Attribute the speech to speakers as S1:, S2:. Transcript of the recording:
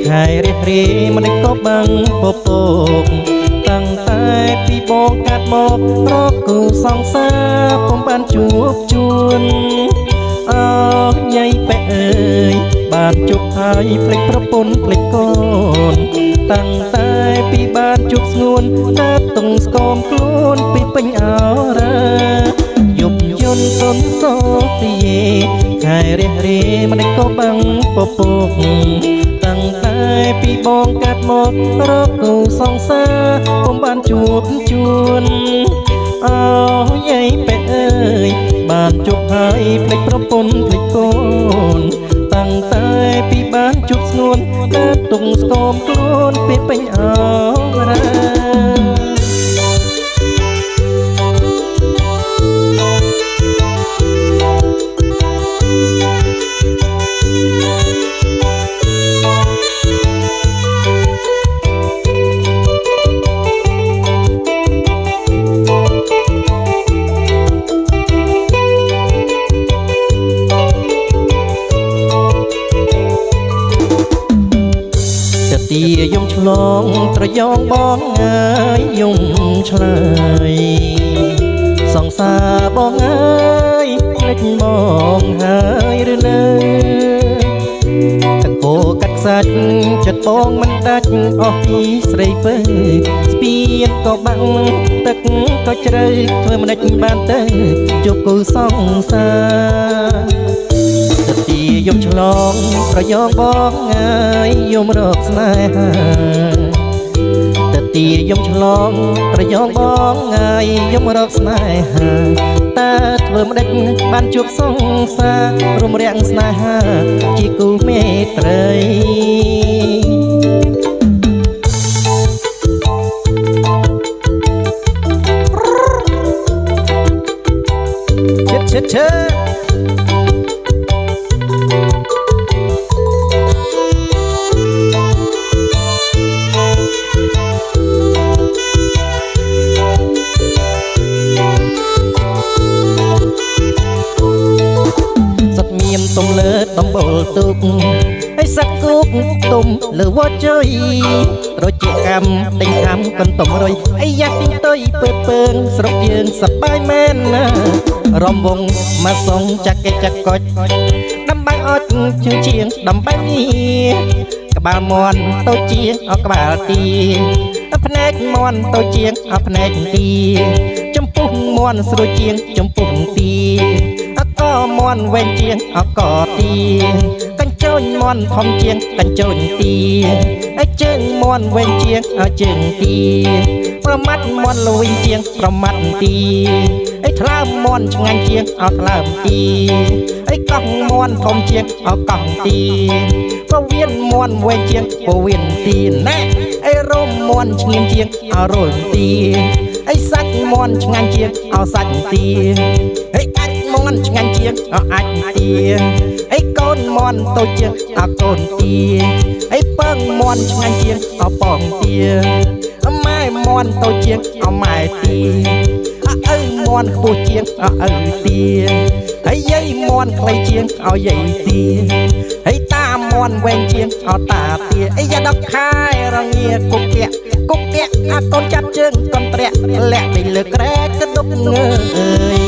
S1: ហើយរះរាមិនក៏បាំងពពកតាំងតែពីបងកាត់មករកគូសង្សារពុំបានជួបជួនអើយាយប៉ែអើយបានជួបហើយភ្លេចប្រពន្ធភ្លេចកូនតាំងតែពីបានជួបស្ងួនតែតុងស្គមខ្លួនពីពេញអរ៉ាយប់យន់សុនសោទីហើយរះរាមិនក៏បាំងពពកតាំងតែពីបងកាត់មករកគូសង្សារពុំបានជួបជួនអើយាយប៉ែអើយបានជួបហើយភ្លេចប្រពន្ធភ្លេចកូនតាំងតែពីបានជួបស្ងួនតែទុងស្គមខ្លួនពីពេញអរ៉ាទីយំឆ្លងត្រយងបងអើយយំឆ្លើយសង្សារបងអើយភ្លេចបងហើយឬនៅតកោកាត់ខ្សាច់ចិត្តបងមិនដាច់អស់ពីស្រីពើស្ពានក៏បាំងទឹកក៏ជ្រៅធ្វើមិនដេចបានទៅជួបគូសង្សារទីយំឆ្លងប្រយោងបងអើយយំរកស្នេហាតទីយំឆ្លងប្រយោងបងអើយយំរកស្នេហាតើធ្វើមិនដេចបានជួបសង្សាររំរាំងស្នេហាជាគូមេត្រីឈិតទុំលើតំបលទុកឲ្យសឹកគូកទុំលើវត្តជ័យរជាកម្មទិញខំកន្ទុំរុយអីយ៉ាទិញតុយពើពើងស្រុកយើងសប្បាយមែនណារំវងមកសងចាក់គេចាក់កុចដំបែអត់ជើងជាងដំបែនេះក្បាលមន់តូចជាងអក្បាលទីភ្នែកមន់តូចជាងអភ្នែកទីចំពុះមន់ស្រួយជាងចំពុះទីអកមន់វែងជាងអកទីកញ្ចូនមន់ធំជាងកញ្ចូនទីឲ្យជើងមន់វែងជាងឲ្យជើងទីប្រមាត់មន់លវិញជាងប្រមាត់ទីឲ្យថ្លើមមន់ឆ្ងាញ់ជាងឲ្យថ្លើមទីឲ្យកោះមន់ធំជាងឲ្យកោះទីពវៀនមន់វែងជាងពវៀនទីណែឲ្យរោមមន់ឆ្ងៀមជាងឲ្យរោមទីឲ្យសាច់មន់ឆ្ងាញ់ជាងឲ្យសាច់ទីឲ្យមន់ឆ្ងាញ់ជាងអអាចទីអីកូនមន់តូចជាងអកូនទីអីពងមន់ឆ្ងាញ់ជាងអប៉ងទីម៉ែមន់តូចជាងអម៉ែទីឪមន់ខ្ពស់ជាងឪទីហើយយាយមន់ខ្លីជាងឲ្យយាយទីហើយតាមន់វែងជាងឲ្យតាទីអីយ៉ា10ខែរងាគុកពាក់អាកូនចាប់ជើងកូនប្រាក់លាក់ទៅលើក្រែកដុកងើយ